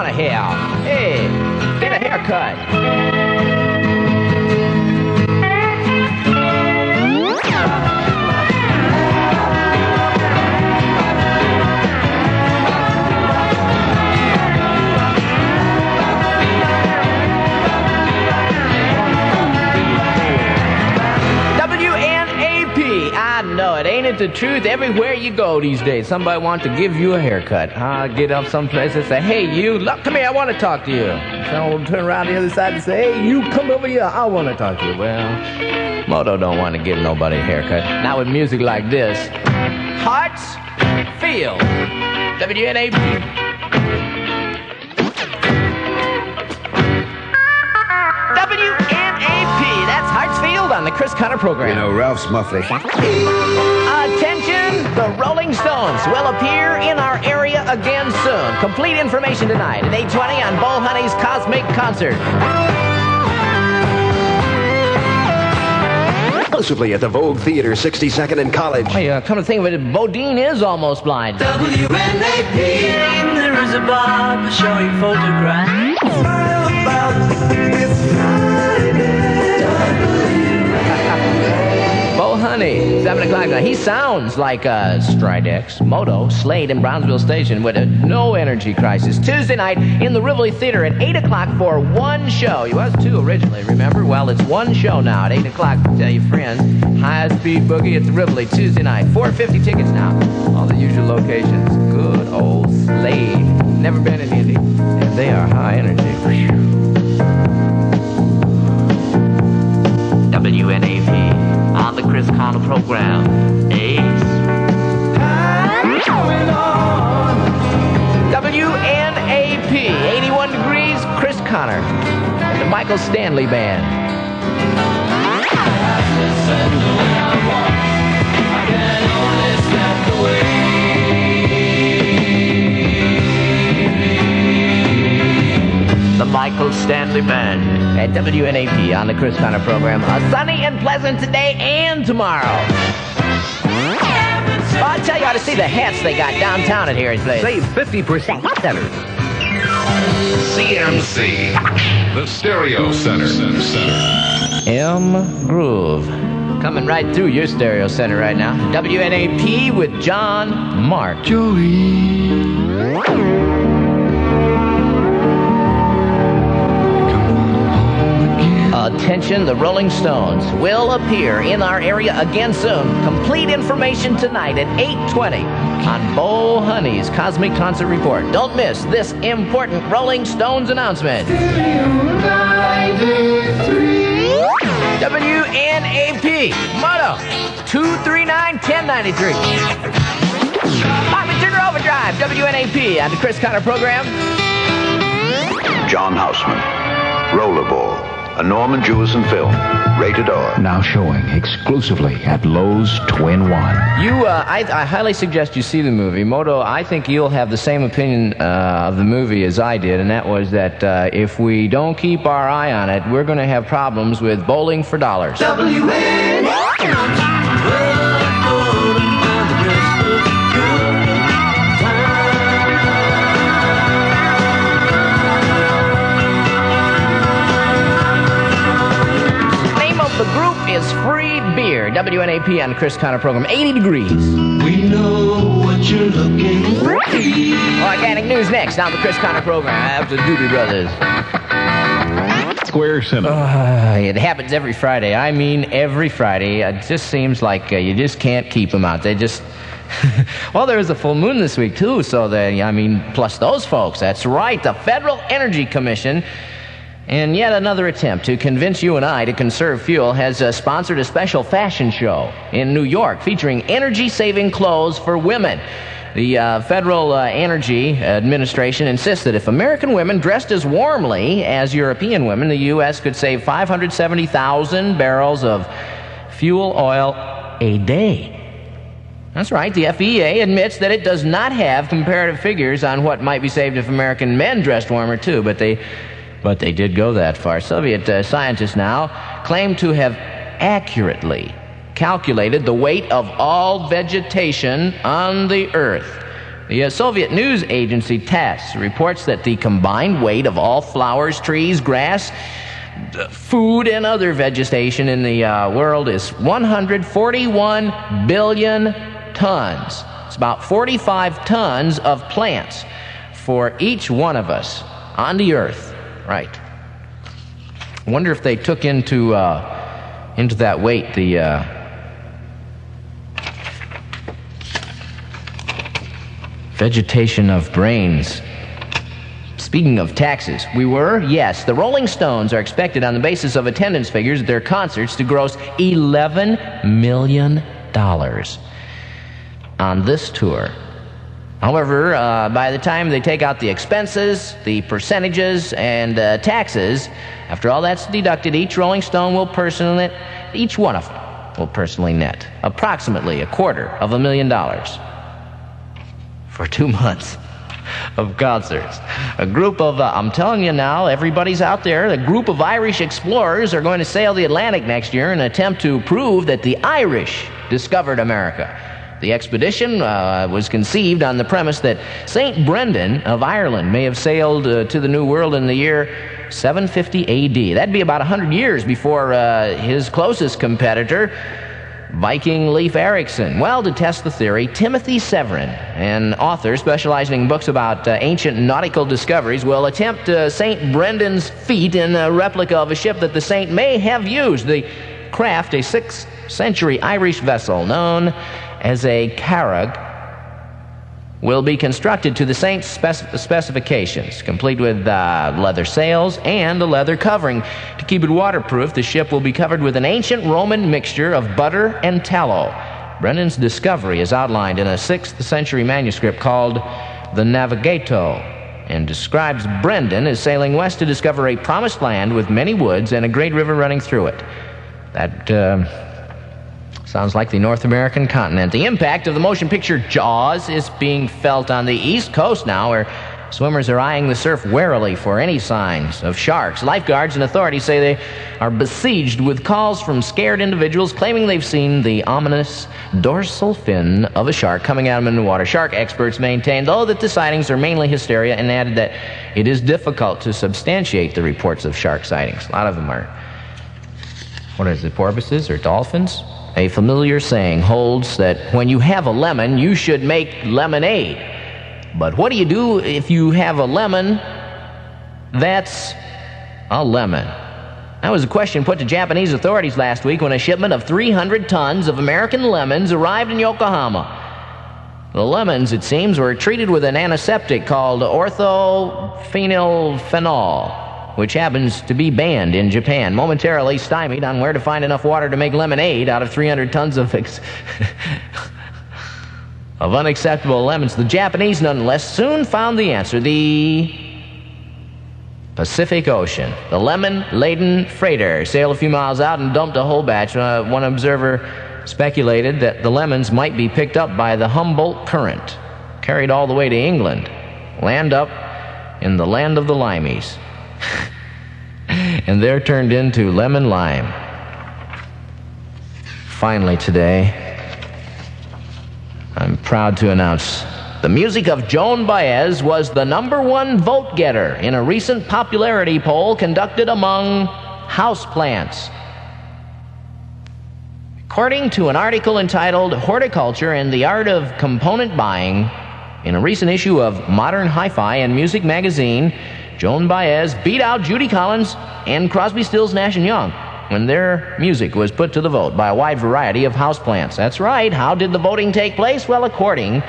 Conner here. Hey, get a haircut. No, it ain't it the truth? Everywhere you go these days, somebody wants to give you a haircut. Get up someplace and say, hey, you, look, come here, I want to talk to you. Someone will turn around the other side and say, hey, you, come over here, I want to talk to you. Well, Moto don't want to give nobody a haircut. Not with music like this. Hearts Feel. WNAP. On the Cris Conner program. You know, Ralph's muffler. Attention, the Rolling Stones will appear in our area again soon. Complete information tonight at 8:20 on Bo Honey's Cosmic Concert. Exclusively at the Vogue Theater, 62nd and College. Hey, come to think of it, Bodine is almost blind. WNAP, there is a bar showing photographs. Bo Honey, 7 o'clock now. He sounds like Stridex, Moto, Slade in Brownsville Station with a no energy crisis. Tuesday night in the Rivoli Theater at 8 o'clock for one show. It was 2 originally, remember? Well, it's one show now at 8 o'clock. Tell your friends. High Speed Boogie at the Rivoli Tuesday night. $4.50 tickets now. All the usual locations. Good old Slade. Never been in Indy. And they are high energy. WNAP. On the Cris Conner program. WNAP, 81 degrees, Cris Conner, the Michael Stanley Band. The Michael Stanley Band at WNAP on the Cris Conner program. Sunny and pleasant today and tomorrow. Well, I'll tell you how to see the hats they got downtown at Harry's Place. Save 50%. CMC, the Stereo Center. M Groove. Coming right through your stereo center right now. WNAP with John Mark. Joey. Attention, the Rolling Stones will appear in our area again soon. Complete information tonight at 8:20 on Bo Honey's Cosmic Concert Report. Don't miss this important Rolling Stones announcement. WNAP, Moto, 239-1093. Bobby Trigger Overdrive, WNAP on the Cris Conner program. John Houseman, Rollerball, a Norman Jewison film, rated R. Now showing exclusively at Lowe's Twin One. I highly suggest you see the movie. Moto, I think you'll have the same opinion of the movie as I did, and that was that if we don't keep our eye on it, we're going to have problems with bowling for dollars. The group is Free Beer. WNAP on the Cris Conner program. 80 degrees. We know what you're looking for. Organic news next on the Cris Conner program after the Doobie Brothers. Square Cinema. It happens every Friday. I mean, every Friday. It just seems like you just can't keep them out. They just... Well, there was a full moon this week, too. So, plus those folks. That's right. The Federal Energy Commission... And yet another attempt to convince you and I to conserve fuel has sponsored a special fashion show in New York featuring energy-saving clothes for women. The Federal Energy Administration insists that if American women dressed as warmly as European women, the U.S. could save 570,000 barrels of fuel oil a day. That's right. The FEA admits that it does not have comparative figures on what might be saved if American men dressed warmer, too, but they did go that far. Soviet scientists now claim to have accurately calculated the weight of all vegetation on the Earth. The Soviet news agency TASS reports that the combined weight of all flowers, trees, grass, food, and other vegetation in the world is 141 billion tons. It's about 45 tons of plants for each one of us on the earth. Right. I wonder if they took into that weight the vegetation of brains. Speaking of taxes, yes, the Rolling Stones are expected on the basis of attendance figures at their concerts to gross $11 million on this tour. However, by the time they take out the expenses, the percentages, and taxes, after all that's deducted, each Rolling Stone will each one of them will personally net approximately $250,000 for 2 months of concerts. A group of, I'm telling you now, everybody's out there, a group of Irish explorers are going to sail the Atlantic next year in an attempt to prove that the Irish discovered America. The expedition was conceived on the premise that St. Brendan of Ireland may have sailed to the New World in the year 750 A.D. That'd be about 100 years before his closest competitor, Viking Leif Erikson. Well, to test the theory, Timothy Severin, an author specializing in books about ancient nautical discoveries, will attempt St. Brendan's feat in a replica of a ship that the saint may have used. The craft, a 6th century Irish vessel known as a carrack, will be constructed to the saint's specifications, complete with leather sails and a leather covering. To keep it waterproof, the ship will be covered with an ancient Roman mixture of butter and tallow. Brendan's discovery is outlined in a 6th century manuscript called the Navigato, and describes Brendan as sailing west to discover a promised land with many woods and a great river running through it. That sounds like the North American continent. The impact of the motion picture Jaws is being felt on the East Coast now, where swimmers are eyeing the surf warily for any signs of sharks. Lifeguards and authorities say they are besieged with calls from scared individuals claiming they've seen the ominous dorsal fin of a shark coming at them in the water. Shark experts maintain, though, that the sightings are mainly hysteria, and added that it is difficult to substantiate the reports of shark sightings. A lot of them are, porpoises or dolphins? A familiar saying holds that when you have a lemon, you should make lemonade. But what do you do if you have a lemon that's a lemon? That was a question put to Japanese authorities last week when a shipment of 300 tons of American lemons arrived in Yokohama. The lemons, it seems, were treated with an antiseptic called orthophenylphenol, which happens to be banned in Japan. Momentarily stymied on where to find enough water to make lemonade out of 300 tons of unacceptable lemons, the Japanese nonetheless soon found the answer: the Pacific Ocean. The lemon-laden freighter sailed a few miles out and dumped a whole batch. One observer speculated that the lemons might be picked up by the Humboldt Current, carried all the way to England, land up in the land of the limeys, and there turned into lemon lime. Finally today, I'm proud to announce the music of Joan Baez was the #1 vote getter in a recent popularity poll conducted among houseplants. According to an article entitled Horticulture and the Art of Component Buying in a recent issue of Modern Hi-Fi and Music magazine, Joan Baez beat out Judy Collins and Crosby, Stills, Nash & Young when their music was put to the vote by a wide variety of houseplants. That's right. How did the voting take place? Well, according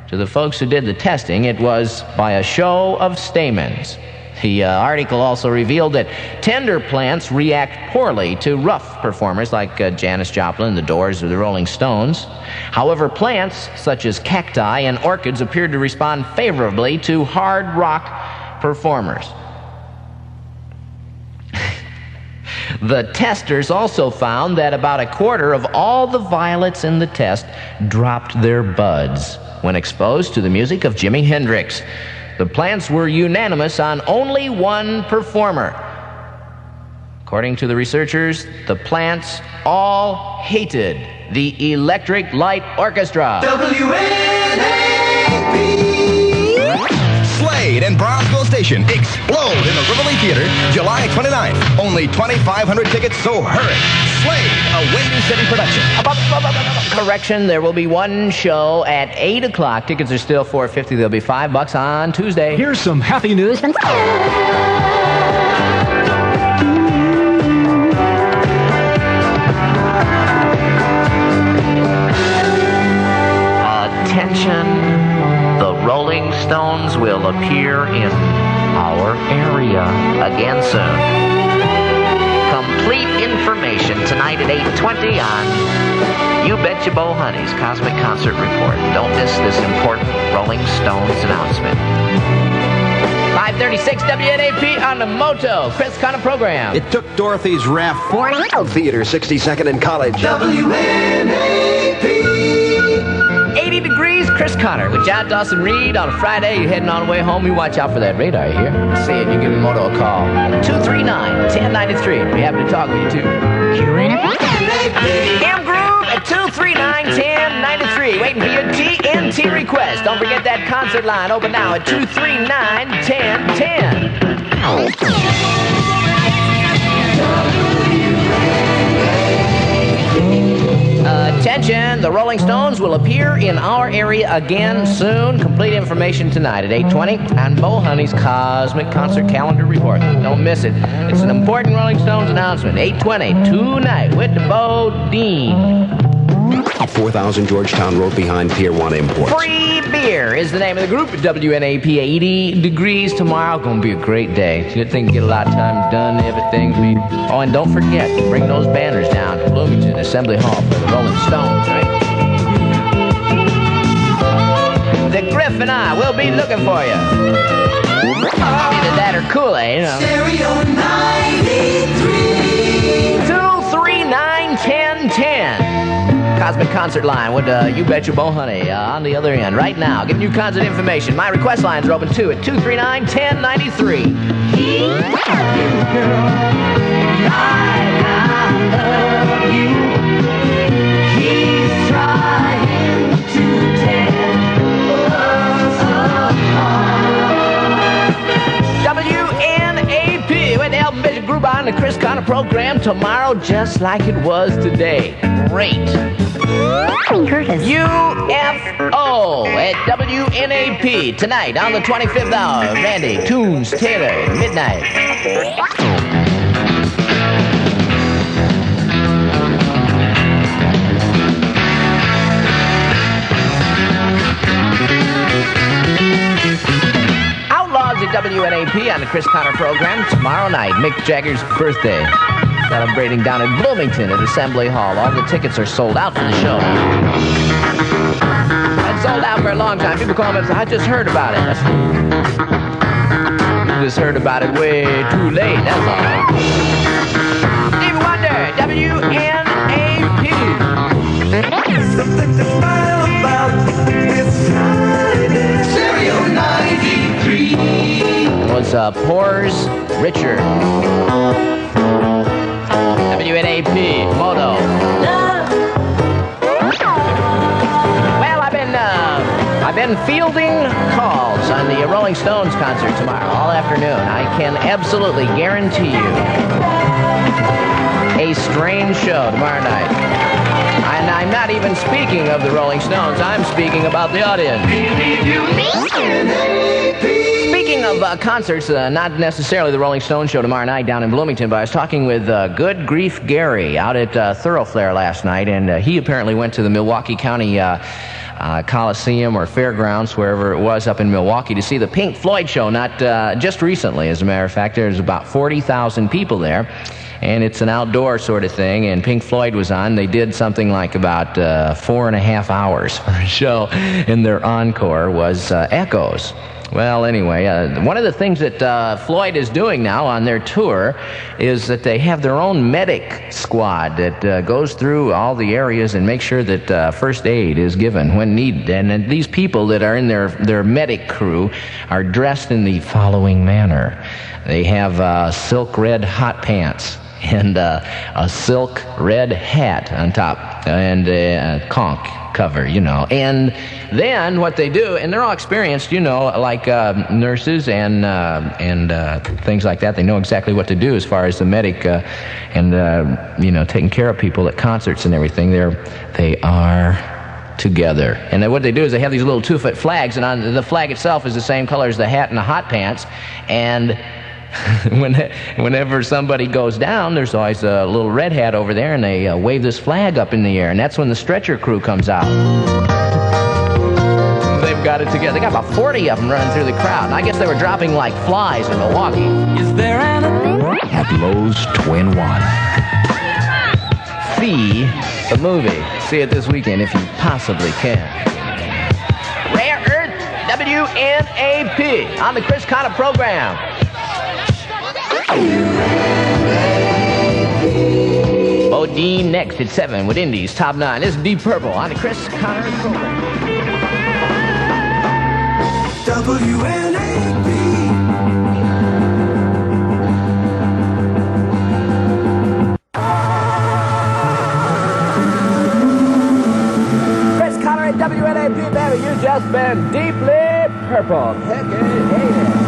to the folks who did the testing, it was by a show of stamens. The article also revealed that tender plants react poorly to rough performers like Janis Joplin, The Doors, or the Rolling Stones. However, plants such as cacti and orchids appeared to respond favorably to hard rock performers. The testers also found that about a quarter of all the violets in the test dropped their buds when exposed to the music of Jimi Hendrix. The plants were unanimous on only one performer. According to the researchers, the plants all hated the Electric Light Orchestra. WNAP Slade and Brownsville Station explode in the Rivoli Theater July 29th. Only 2,500 tickets, so hurry. Slade, a Windy City production. Correction, there will be one show at 8 o'clock. Tickets are still $4.50. They'll be $5 on Tuesday. Here's some happy news. Attention, the Rolling Stones will appear in our area again soon. Complete information tonight at 8:20 on You Betcha Bo Honey's Cosmic Concert Report. Don't miss this important Rolling Stones announcement. 536 WNAP on the Moto Cris Conner program. It took Dorothy's raft 4 Theater 62nd and College. WNAP. 80 degrees, Cris Conner with John Dawson Reed on a Friday. You're heading on the way home. You watch out for that radar, you hear? See it, you give Moto a call. 239-1093. We'll be happy to talk with you, too. M Groove at 239-1093. Waiting for your TNT request. Don't forget that concert line open now at 239-1010. Attention, the Rolling Stones will appear in our area again soon. Complete information tonight at 8:20 on Bo Honey's Cosmic Concert Calendar Report. Don't miss it. It's an important Rolling Stones announcement. 8:20 tonight with Bo Dean. 4000 Georgetown Road behind Pier 1 Imports. Free beer is the name of the group. WNAP 80 degrees tomorrow. Gonna be a great day. Good thing to get a lot of time done. Everything. Oh, and don't forget, bring those banners down to Bloomington Assembly Hall for the Rolling Stones, right? The Griff and I will be looking for you. Either that or Kool-Aid, you know. Stereo 93. 239-1010. Cosmic Concert line with You Betcha Bo Honey on the other end right now. Giving you concert information. My request lines are open too at 239-1093. WNAP with the Album Vision Group on the Cris Conner program tomorrow just like it was today. Great. UFO at WNAP tonight on the 25th hour. Randy, Tunes, Taylor, midnight. Outlaws at WNAP on the Cris Conner program tomorrow night. Mick Jagger's birthday. Celebrating down in Bloomington at Assembly Hall. All the tickets are sold out for the show. It's sold out for a long time. People call me and say, I just heard about it. You just heard about it way too late, that's all. Stevie Wonder, WNAP. Something to smile about this Friday. Stereo 93. It was Pours Richard. WNAP, Moto. Well, I've been fielding calls on the Rolling Stones concert tomorrow all afternoon. I can absolutely guarantee you a strange show tomorrow night. And I'm not even speaking of the Rolling Stones. I'm speaking about the audience. Speaking of concerts, not necessarily the Rolling Stones show tomorrow night down in Bloomington, but I was talking with Good Grief Gary out at Thoroughfare last night, and he apparently went to the Milwaukee County Coliseum or Fairgrounds, wherever it was up in Milwaukee, to see the Pink Floyd show, not just recently, as a matter of fact. There's about 40,000 people there, and it's an outdoor sort of thing, and Pink Floyd was on. They did something like about 4.5 hours for a show, and their encore was Echoes. Well, anyway, one of the things that Floyd is doing now on their tour is that they have their own medic squad that goes through all the areas and makes sure that first aid is given when needed. And these people that are in their medic crew are dressed in the following manner. They have silk red hot pants and a silk red hat on top. and conch cover, you know. And then what they do, and they're all experienced, you know, like nurses and things like that. They know exactly what to do as far as the medic and you know, taking care of people at concerts and everything. They are together. And then what they do is they have these little 2-foot flags, and on the flag itself is the same color as the hat and the hot pants. And whenever somebody goes down, there's always a little red hat over there, and they wave this flag up in the air, and that's when the stretcher crew comes out. They've got it together. They got about 40 of them running through the crowd, and I guess they were dropping like flies in Milwaukee. Is there anything? At Lowe's Twin One. See the movie. See it this weekend if you possibly can. Rare Earth WNAP on the Cris Conner program. Bodine next at 7 with Indies Top 9. This is Deep Purple on the Cris Conner program. WNAP. Cris Conner at WNAP, baby. You just been deeply purple. Heck yeah.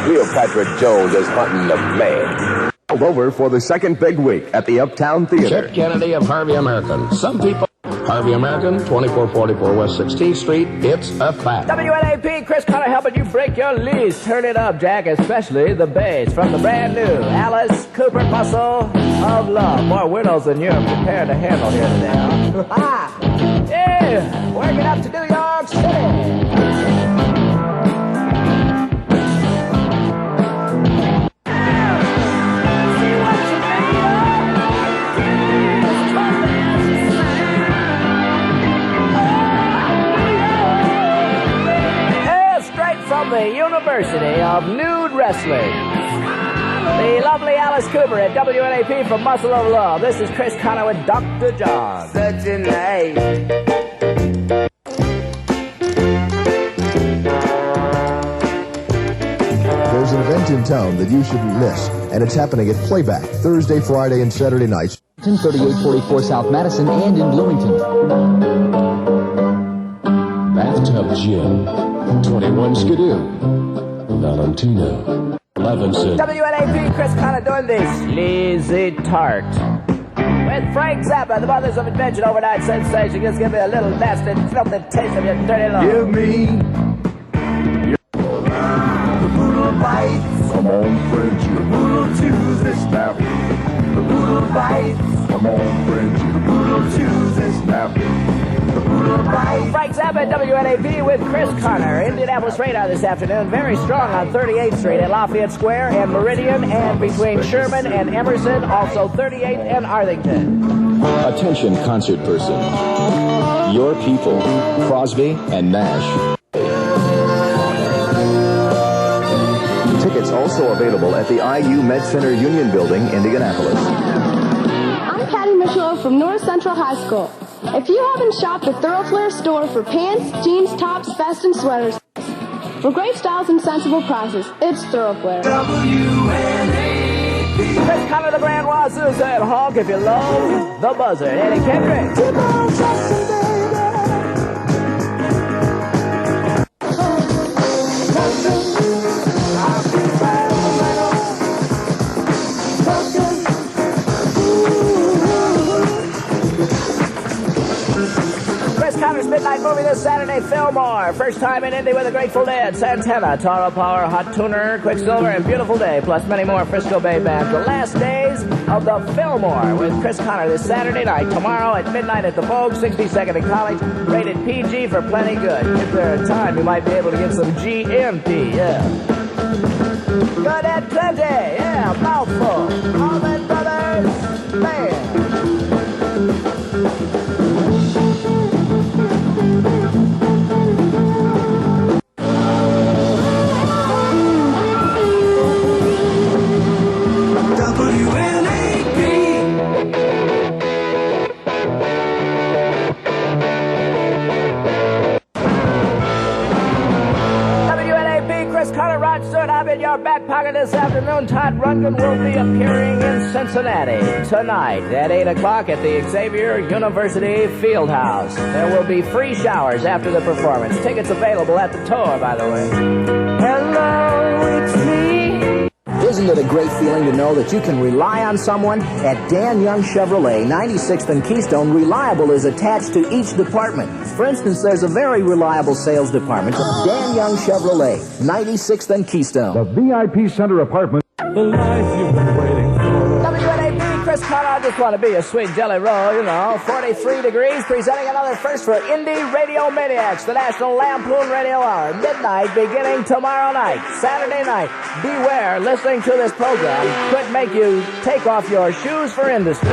Cleopatra Jones is hunting the man. Over for the second big week at the Uptown Theater. Chip Kennedy of Harvey American. Some people... Harvey American, 2444 West 16th Street. It's a fact. WNAP, Cris Conner helping you break your lease. Turn it up, Jack, especially the bass. From the brand new Alice Cooper Muscle of Love. More widows than you're prepared to handle here today, huh? Ah! Yeah! Working up to New York City. The University of Nude Wrestling. The lovely Alice Cooper at WNAP from Muscle of Love. This is Cris Conner with Dr. John. Such a night. There's an event in town that you shouldn't miss, and it's happening at Playback Thursday, Friday, and Saturday nights. 3844 South Madison and in Bloomington. Bathtub Gym. 21 Skidoo. Valentino. 11 cents. WNAP, Cris Conner doing this. Lazy Tart. With Frank Zappa, the Mothers of Invention, overnight sensation. Just give me a little nasty, filthy taste of your dirty love. Give me The Boodle bites. Come on, French. The Boodle chews this Snap. The Boodle bites. Come on, French. The Boodle chews this Snap. The Boodle bites. Frank Zappa at WNAP with Cris Conner. Indianapolis radar this afternoon. Very strong on 38th Street at Lafayette Square and Meridian, and between Sherman and Emerson, also 38th and Arlington. Attention, concert person. Your people, Crosby and Nash. Tickets also available at the IU Med Center Union Building, Indianapolis. I'm Patty Mitchell from North Central High School. If you haven't shopped at Thoroughfare store for pants, jeans, tops, vests, and sweaters for great styles and sensible prices, it's Thoroughfare. WNAP. Cris Conner, the Grand Wazoo, said honk if you love the buzzard. Eddie Kendrick. Conner's Midnight Movie this Saturday, Fillmore. First time in Indy with the Grateful Dead, Santana, Taro Power, Hot Tuner, Quicksilver, and Beautiful Day, plus many more Frisco Bay bands. The last days of the Fillmore with Cris Conner this Saturday night. Tomorrow at midnight at the Vogue, 62nd and College. Rated PG for plenty good. If there's time, you might be able to get some GMP, yeah. Good at plenty, yeah, mouthful. Allman Brothers, man. in your back pocket this afternoon, Todd Rundgren will be appearing in Cincinnati tonight at 8 o'clock at the Xavier University Fieldhouse. There will be free showers after the performance. Tickets available at the door, by the way. Hello, it's me. Isn't it a great feeling to know that you can rely on someone? At Dan Young Chevrolet, 96th and Keystone, Reliable is attached to each department. For instance, there's a very reliable sales department. Dan Young Chevrolet, 96th and Keystone. The VIP Center apartment. The life you've been waiting for. WNAP, Cris Conner, I just want to be a sweet jelly roll, you know. 43 degrees, presenting another first for Indie Radio Maniacs, the National Lampoon Radio Hour. Midnight beginning tomorrow night, Saturday night. Beware, listening to this program could make you take off your shoes for industry.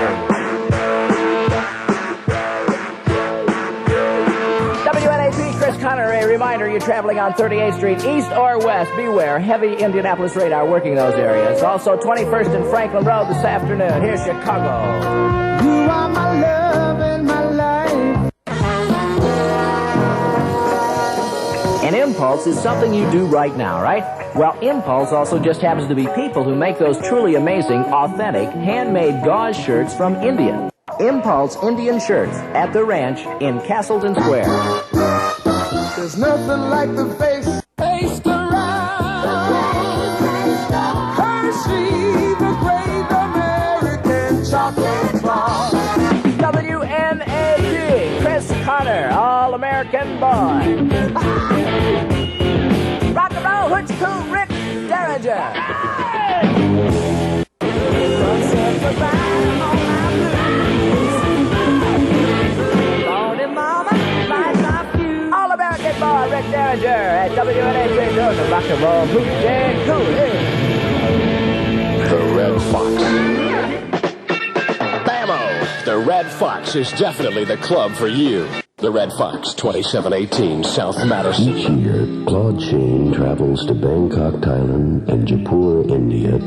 WNAP, Cris Conner, a reminder, you're traveling on 38th Street, east or west. Beware, heavy Indianapolis radar working those areas. Also, 21st and Franklin Road this afternoon. Here's Chicago. You are my love and my life. An impulse is something you do right now, right? Well, Impulse also just happens to be people who make those truly amazing, authentic, handmade gauze shirts from India. Impulse Indian shirts at the ranch in Castleton Square. There's nothing like the face around. Hershey, the great American chocolate bar. WNAP, Cris Conner, All-American Boy. Rock and roll, what's cool, Rick Derringer. All-American Boy, Rick Derringer at WNAP, doing the rock and roll, boot and cool. The Red Fox. Bammo! The Red Fox is definitely the club for you. The Red Fox, 2718 South Madison. Each year, Claude Shane travels to Bangkok, Thailand, and Jaipur, India.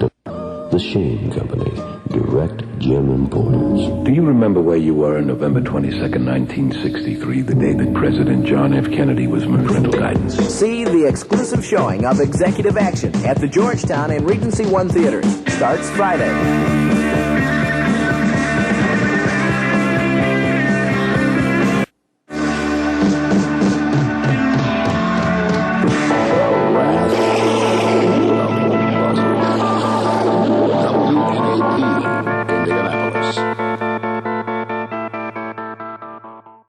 The Shane Company, direct gem importers. Do you remember where you were on November 22nd, 1963, the day that President John F. Kennedy was murdered? Parental guidance. See the exclusive showing of Executive Action at the Georgetown and Regency One Theaters. Starts Friday.